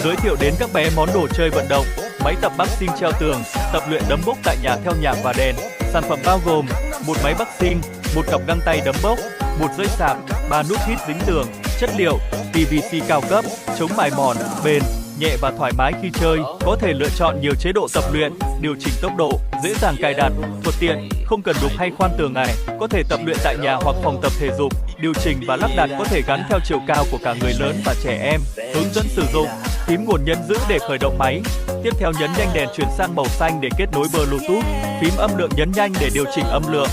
Giới thiệu đến các bé món đồ chơi vận động, máy tập boxing treo tường, tập luyện đấm bốc tại nhà theo nhạc và đèn. Sản phẩm bao gồm một máy boxing, một cặp găng tay đấm bốc, một dây sạp, 3 nút hít dính tường. Chất liệu PVC cao cấp, chống mài mòn, bền, nhẹ và thoải mái khi chơi. Có thể lựa chọn nhiều chế độ tập luyện, điều chỉnh tốc độ, dễ dàng cài đặt, thuận tiện, không cần đục hay khoan tường ải. Có thể tập luyện tại nhà hoặc phòng tập thể dục. Điều chỉnh và lắp đặt có thể gắn theo chiều cao của cả người lớn và trẻ em. Hướng dẫn sử dụng: phím nguồn nhấn giữ để khởi động máy. Tiếp theo nhấn nhanh đèn chuyển sang màu xanh để kết nối Bluetooth. Phím âm lượng nhấn nhanh để điều chỉnh âm lượng.